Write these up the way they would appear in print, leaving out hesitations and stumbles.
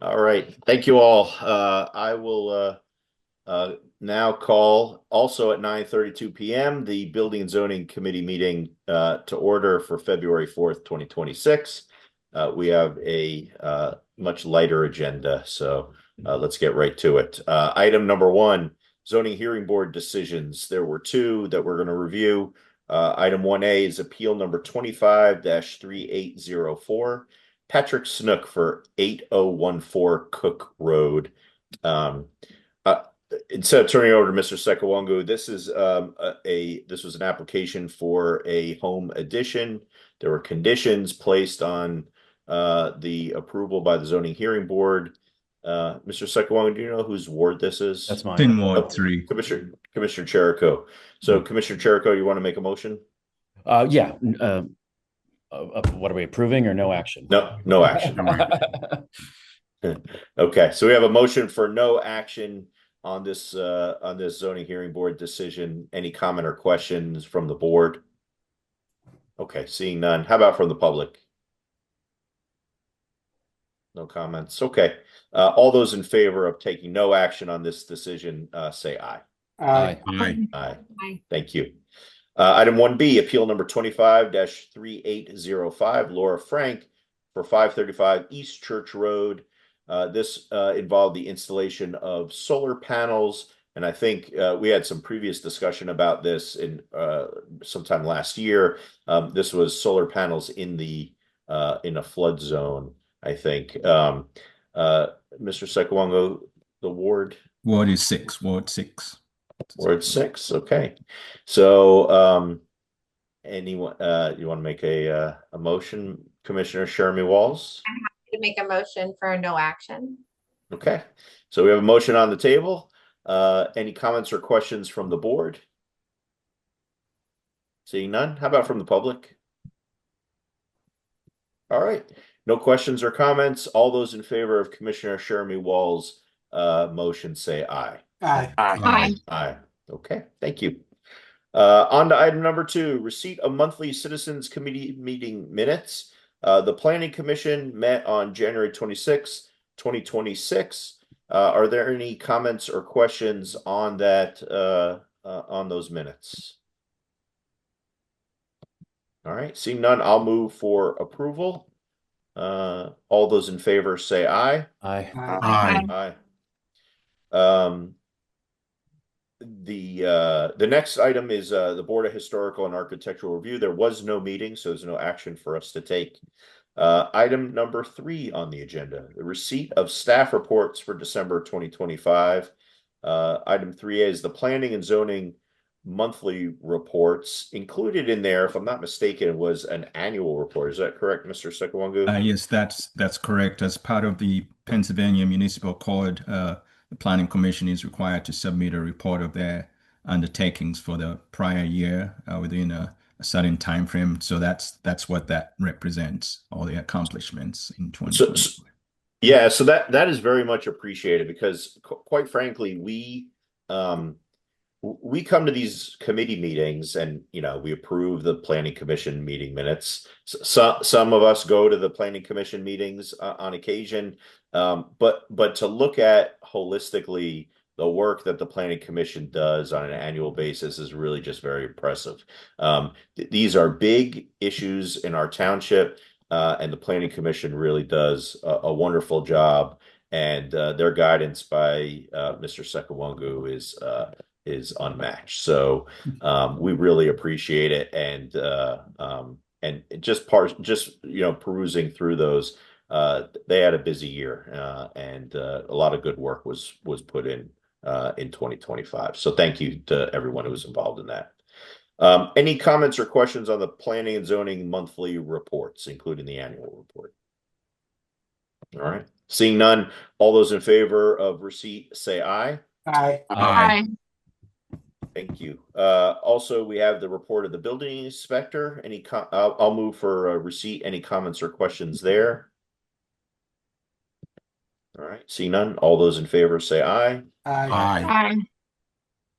All right. Thank you all. I will now call also at 9:32 p.m. the Building and Zoning Committee meeting to order for February 4th, 2026. We have a much lighter agenda, so let's get right to it. Item number one, zoning hearing board decisions. There were two that we're going to review. Item 1A is appeal number 25-3804. Patrick Snook for 8014 Cooke Road. Um, uh, Instead of turning it over to Mr. Sekawongu, this is this was an application for a home addition. There were conditions placed on the approval by the zoning hearing board. Mr. Sekawongu, do you know whose ward this is? That's mine. In Ward 3. Commissioner Cherico. So, Commissioner Cherico, you want to make a motion? Yeah. What are we approving or no action? No action. Okay, so we have a motion for no action on this zoning hearing board decision. Any comment or questions from the board? Okay, seeing none. How about from the public? No comments. Okay. All those in favor of taking no action on this decision, say aye. Aye. Aye. Aye. Thank you. Item 1B, appeal number 25-3805, Laura Frank for 535 East Church Road. This involved the installation of solar panels, and I think we had some previous discussion about this in sometime last year. This was solar panels in a flood zone, I think. Mr. Sekawongo, the ward? Ward is 6. Ward 6. Ward 6. Okay. So anyone you want to make a motion, Commissioner Shermy Walls? I'm happy to make a motion for no action. Okay. So we have a motion on the table. Any comments or questions from the board? Seeing none. How about from the public? All right. No questions or comments. All those in favor of Commissioner Shermy Walls' motion say aye. Aye. Aye. Aye. Okay, thank you. On to item number 2, receipt of monthly citizens committee meeting minutes. The planning commission met on January 26, 2026. Are there any comments or questions on that, on those minutes? All right, seeing none, I'll move for approval. All those in favor say aye. Aye. Aye. Aye. The next item is the Board of Historical and Architectural Review. There was no meeting, so there's no action for us to take. Item number 3 on the agenda, the receipt of staff reports for December 2025. Item 3A is the planning and zoning monthly reports. Included in there, if I'm not mistaken, was an annual report. Is that correct, Mr. Sekawongu? Yes, that's correct. As part of the Pennsylvania Municipal Code, the Planning Commission is required to submit a report of their undertakings for the prior year within a certain time frame. So that's what that represents, all the accomplishments in 2020. Yeah, so that is very much appreciated because quite frankly, we come to these committee meetings and we approve the planning commission meeting minutes. Some of us go to the planning commission meetings on occasion, but to look at holistically the work that the planning commission does on an annual basis is really just very impressive. These are big issues in our township, and the planning commission really does a wonderful job. And their guidance by Mr. Sekawongu is unmatched. So we really appreciate it, and just perusing through those, they had a busy year, and a lot of good work was put in 2025. So thank you to everyone who was involved in that. Any comments or questions on the planning and zoning monthly reports, including the annual report? All right. Seeing none, all those in favor of receipt say aye. Aye. Aye. Thank you. Also, we have the report of the building inspector. I'll move for receipt. Any comments or questions there? All right. See none. All those in favor say aye. Aye.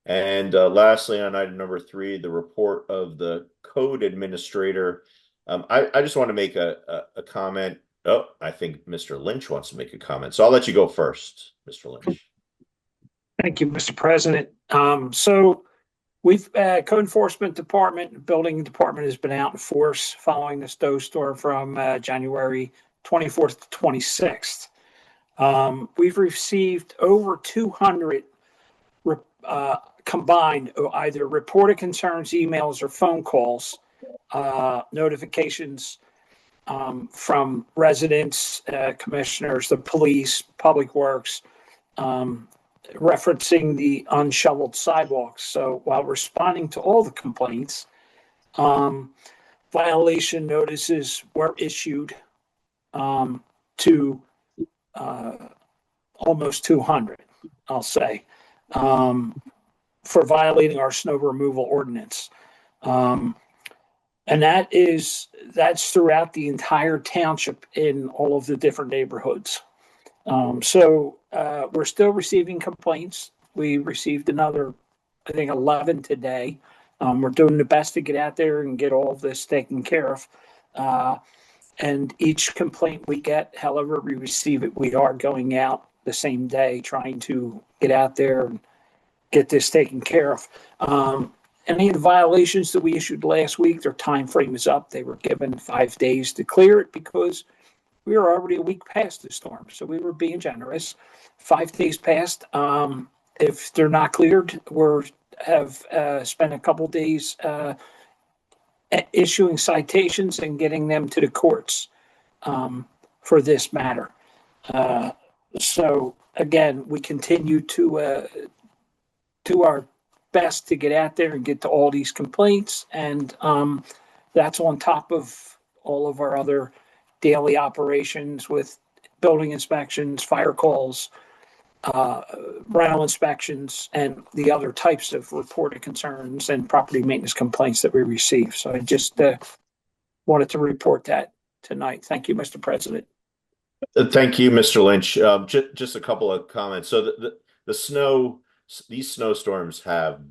And lastly, on item number 3, the report of the code administrator. I just want to make a comment. Oh, I think Mr. Lynch wants to make a comment, so I'll let you go first, Mr. Lynch. Thank you, Mr. President. So we've, code enforcement department, building department has been out in force following the snowstorm from, January 24th to 26th. We've received over 200 combined, either reported concerns, emails, or phone calls, notifications from residents, commissioners, the police, public works, referencing the unshoveled sidewalks. So while responding to all the complaints, violation notices were issued to almost 200, I'll say, for violating our snow removal ordinance. And that's throughout the entire township in all of the different neighborhoods. So we're still receiving complaints. We received another, I think, 11 today. We're doing the best to get out there and get all of this taken care of. And each complaint we get, however we receive it, we are going out the same day trying to get out there and get this taken care of. Any of the violations that we issued last week, their time frame is up. They were given 5 days to clear it because we were already a week past the storm. So we were being generous. 5 days passed. If they're not cleared, have spent a couple days issuing citations and getting them to the courts for this matter. So again, we continue to do our best to get out there and get to all these complaints. And that's on top of all of our other daily operations with building inspections, fire calls, rental inspections, and the other types of reported concerns and property maintenance complaints that we receive. So I just wanted to report that tonight. Thank you, Mr. President. Thank you, Mr. Lynch. Just a couple of comments. So these snowstorms have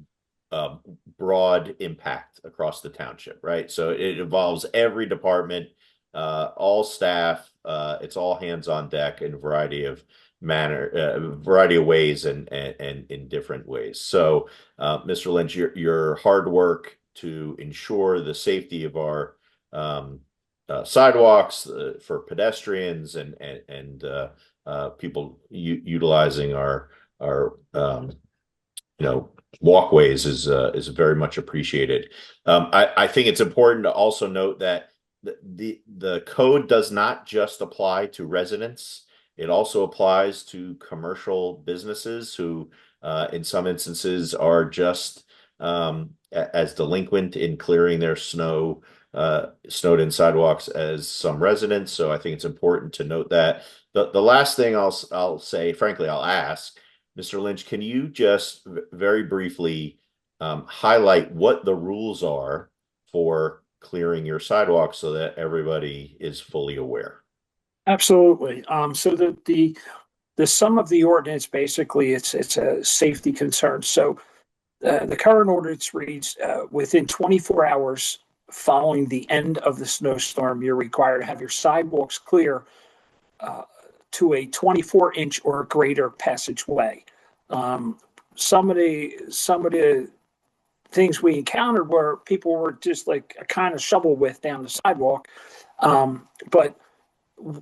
broad impact across the township, right? So it involves every department, all staff. It's all hands on deck in a variety of ways and in different ways. So, Mr. Lynch, your hard work to ensure the safety of our sidewalks for pedestrians and people utilizing our walkways is very much appreciated. I think it's important to also note that the code does not just apply to residents. It also applies to commercial businesses who, in some instances, are just as delinquent in clearing their snowed in sidewalks as some residents. So I think it's important to note that. The last thing I'll say, frankly, I'll ask, Mr. Lynch, can you just very briefly highlight what the rules are for clearing your sidewalks so that everybody is fully aware? Absolutely. So the sum of the ordinance, basically, it's a safety concern. So the current ordinance reads, within 24 hours following the end of the snowstorm, you're required to have your sidewalks clear to a 24-inch or greater passageway. Some of the things we encountered where people were just like a kind of shovel width down the sidewalk. But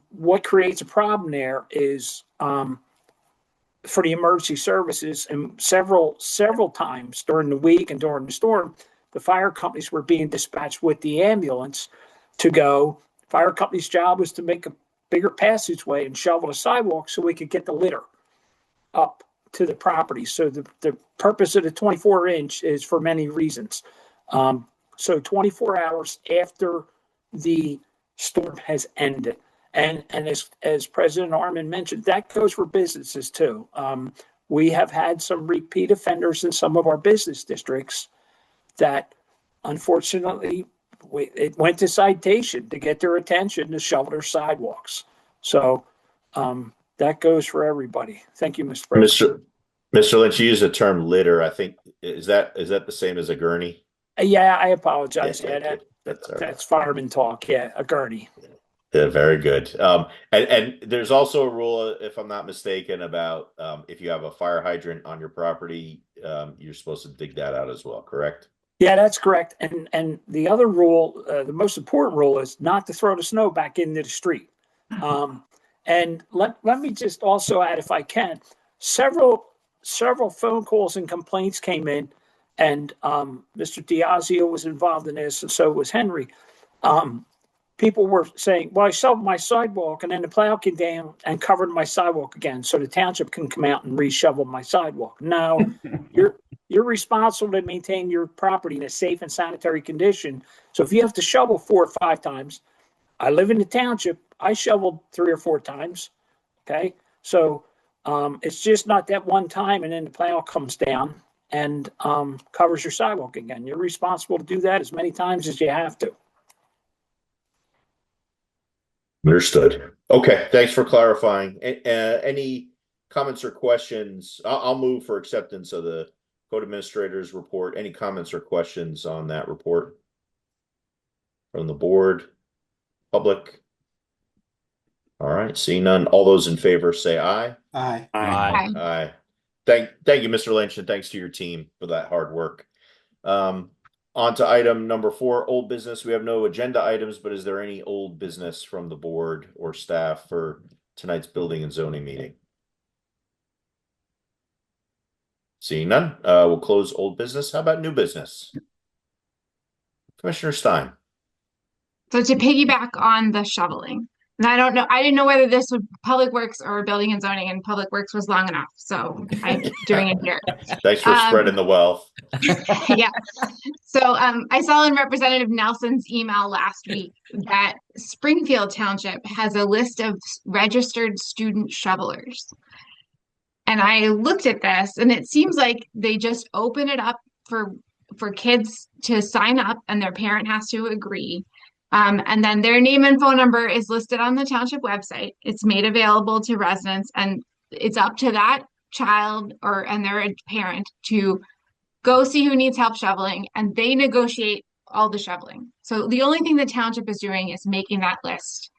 what creates a problem there is for the emergency services, and several times during the week and during the storm, the fire companies were being dispatched with the ambulance to go. Fire company's job was to make a bigger passageway and shovel the sidewalk so we could get the litter up to the property. So the purpose of the 24-inch is for many reasons. So 24 hours after the storm has ended. And as President Arman mentioned, that goes for businesses too. We have had some repeat offenders in some of our business districts that unfortunately it went to citation to get their attention to shovel their sidewalks. So that goes for everybody. Thank you, Mr. President. Mr. Lynch, you used the term litter. I think is that the same as a gurney? Yeah, I apologize. Yeah, that's fireman talk. Yeah, a gurney. Yeah, very good. And there's also a rule, if I'm not mistaken, about if you have a fire hydrant on your property, you're supposed to dig that out as well, correct? Yeah, that's correct. And the other rule, the most important rule, is not to throw the snow back into the street. And let me just also add, if I can, several phone calls and complaints came in, and Mr. Diazio was involved in this, and so was Henry. People were saying, well, I shoveled my sidewalk and then the plow came down and covered my sidewalk again. So the township can come out and re-shovel my sidewalk. No, you're responsible to maintain your property in a safe and sanitary condition. So if you have to shovel 4 or 5 times, I live in the township, I shoveled 3 or 4 times. Okay. So it's just not that one time and then the plow comes down and covers your sidewalk again. You're responsible to do that as many times as you have to. Understood. Okay, thanks for clarifying. Any comments or questions? I'll move for acceptance of the code administrator's report. Any comments or questions on that report from the board, public? All right, seeing none. All those in favor say aye. Aye. Aye. Aye. Thank you, Mr. Lynch, and thanks to your team for that hard work. On to item number 4, old business. We have no agenda items, but is there any old business from the board or staff for tonight's building and zoning meeting? Seeing none, we'll close old business. How about new business? Commissioner Stein. So to piggyback on the shoveling, and I don't know, I didn't know whether this would Public Works or Building and Zoning, and Public Works was long enough, so I'm doing it here. Thanks for spreading the wealth. Yeah. So I saw in Representative Nelson's email last week that Springfield Township has a list of registered student shovelers. And I looked at this and it seems like they just open it up for kids to sign up and their parent has to agree. And then their name and phone number is listed on the township website. It's made available to residents and it's up to that child and their parent to go see who needs help shoveling and they negotiate all the shoveling. So the only thing the township is doing is making that list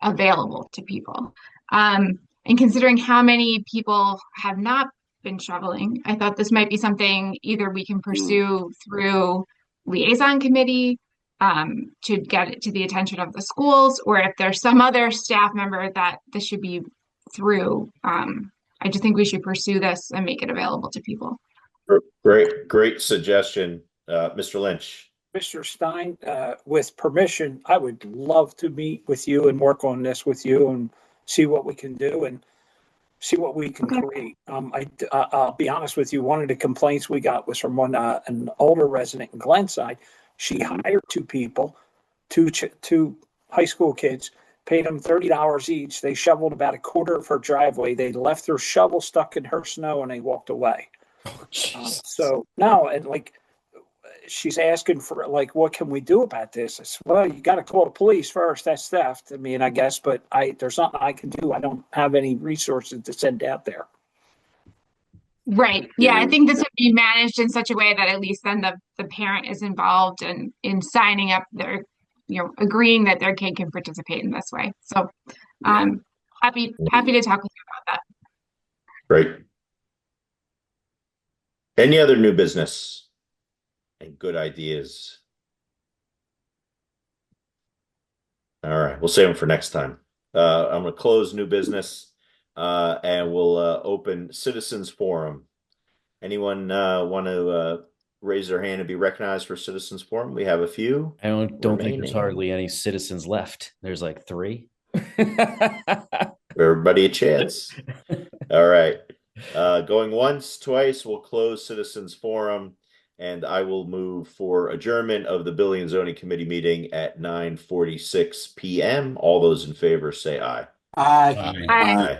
available to people. And considering how many people have not been shoveling, I thought this might be something either we can pursue through liaison committee to get it to the attention of the schools, or if there's some other staff member that this should be through. I just think we should pursue this and make it available to people. Great suggestion, Mr. Lynch. Mr. Stein, with permission, I would love to meet with you and work on this with you and see what we can do and see what we can create. I'll be honest with you. One of the complaints we got was from an older resident in Glenside. She hired 2 people, two high school kids, paid them $30 each. They shoveled about a quarter of her driveway. They left their shovel stuck in her snow and they walked away. So now, and like, she's asking for like, what can we do about this? I said, well, you got to call the police first. That's theft. I mean, I guess, but there's nothing I can do. I don't have any resources to send out there. Right. Yeah, I think this would be managed in such a way that at least then the parent is involved in signing up their, agreeing that their kid can participate in this way. So happy to talk with you about that. Great. Any other new business and good ideas? All right, we'll save them for next time. I'm going to close new business and we'll open citizens forum. Anyone want to raise their hand and be recognized for citizens forum? We have a few. I don't think there's hardly any citizens left. There's like 3. Everybody a chance. All right. Going once, twice, we'll close citizens forum and I will move for adjournment of the Building and Zoning Committee meeting at 9:46 p.m. All those in favor say aye. Aye. Aye. Aye.